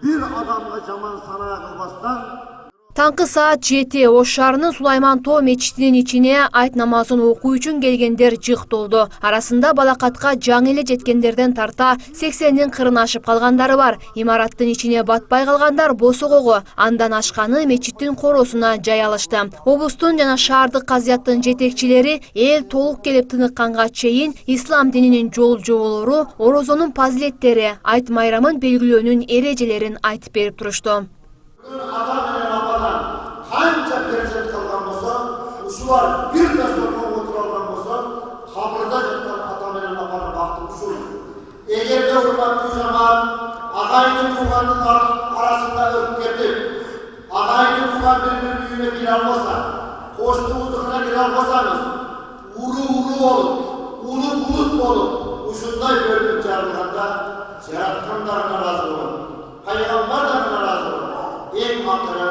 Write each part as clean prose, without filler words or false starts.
bir adamga jaman sana kılbastan Таңкы саат 7 Ош шаарынын Сулайман Тоо мечитинин ичине айт намазын окуу үчүн келгендер жык толду. Арасында балакатка жаңы эле жеткендерден тарта 80-дин кырын ашып калгандары бар. Имараттын ичине батпай калгандар босогого, андан ашканы мечиттин коросуна жай алышты. Облустун жана шаардык казыяттын жетекчилери эл толук келип тыныкканга чейин ислам дининин жол жоболору, орозонун фазилеттери, айт майрамын белгилөөнүн эрежелерин айтып берип турушту. Kanca perişan kalgan bolsa, uşular bir de sonra oturalgan bolsa, kabırda жаткан ata менен апанын бактı ушул. Эгерде урматтуу жамаат агайны туугандын арасында өтүп кетип, агайны тууган бири-биринин үйүнө кире албаса, коштугуздугуна кире албасаңыз, уруу болуп, улут болуп, ушундай бөлүнүп жарылганда жараткандар наразы болот. Пайгамбар да наразы болот. Эң акыры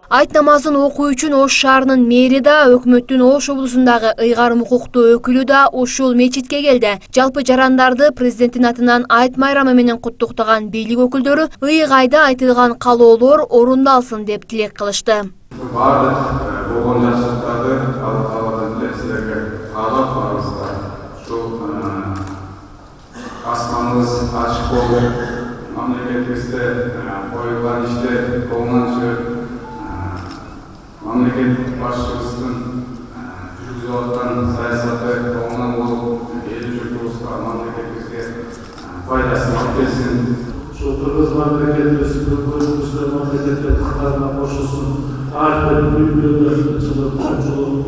Айт намазын окуу үчүн Ош шаарынын мэри да, өкмөттүн Ош облусундагы ыйгарым укуктуу өкүлү да ушул мечитке келди. Жалпы жарандарды президенттин атынан айт майрамы менен куттуктаган бийлик өкүлдөрү ыйык айда айтылган каалоолор орундалсын деп тилек кылышты. Бардык болгон жакшылыктарды Аллахтан силерге каалап барыңыздар. Ушул асманыбыз ачык болду. Мамлекетибизде коюлган иште колунан чыгып, мамлекет башчыбыздын жүргүзүп аткан саясаты колунан болуп, эл журтубузга, мамлекетибизге пайдасын алып келсин. Ушул кыргыз мамлекетибиздин мамлекеттер катарына кошулсун. Ар бир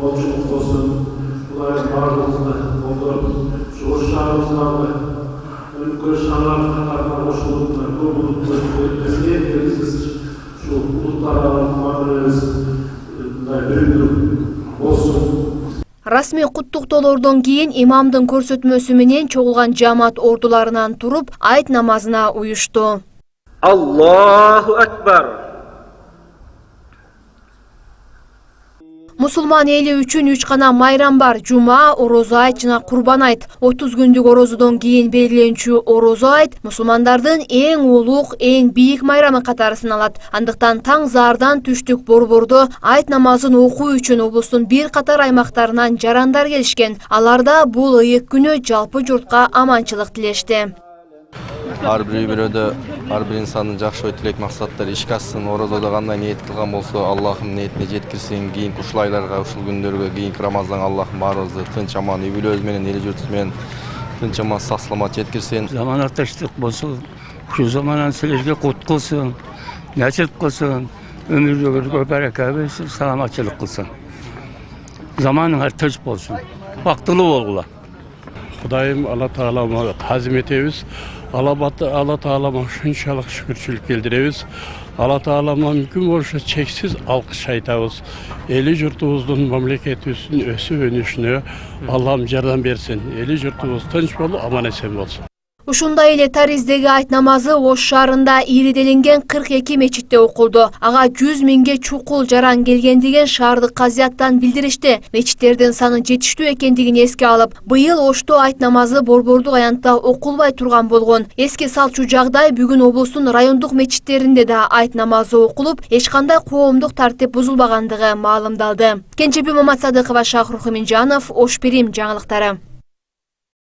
коомчулук болсун. Булардын баардыгын колдоп, ушул шаарыбыздагы Расмий куттуктоолордон кийин имамдын көрсөтмөсү менен чогулган жамаат ордуларынан туруп айт намазына уюшту. Аллаху акбар. Мусулман эли үчүн 3 гана майрам бар: Жума, орозо айт жана Курбан айт. 30 күндүк орозодон кийин белгиленчү орозо айт мусулмандардын эң улук, эң бийик майрамы катарына алат. Андыктан таң заардан түштүк борбордо айт намазын окуу үчүн облустун бир катар аймактарынан жарандар келишкен. Аларда бул ыйык күнү жалпы журтка аманчылык тилешти. Ар бирөөдө ар бир инсандын жакшы ой тилек максаттары ишке ашсын. Орозодо кандай ниет кылган болсо, Аллахым ниетине жеткирсин. Кийинки ушул айларга, ушул күндөргө, кийинки Рамазанга Аллахым баарыбызды тынч аман, үй бүлөбүз менен, эл журтубуз менен тынч аман, сак саламат жеткирсин. Заманатташтык болсо, ушул заманан силерге кут кылсын, насип кылсын, өмүрүңөргө барака берсин, саламатчылык кылсын. Заманыңар тынч болсун, бактылуу болгула. Кудайым Алла Таалама тазим этебиз. Алла Таалама шунчалык шүкүрчүлүк келдиребиз. Алла Таалама мүмкүн болуша чексиз алкыш айтабыз. Эли журтубуздун, мамлекетибиздин өсүп өнүшүнө Аллам жардам берсин. Эли журтубуз тынч болуп, аман эсен болсун. Ушундай эле Тариздеги айт намазы Ош шаарында ириделенген 42 мечитте окулду. Ага 100 миңге чукул жаран келген деген шаардык казыяттан билдиришти. Мечиттердин саны жетиштүү экендигин эске алып, быйыл Ошто айт намазы борбордук аянтта окулбай турган болгон. Эске салчу жагдай бүгүн облустун райондук мечиттеринде да айт намазы окулуп, эч кандай коомдук тартип бузулбагандыгы маалымдалды. Кенжеби Маматсадыкова, Шахрух Минжанов, Ош Перим жаңылыктары.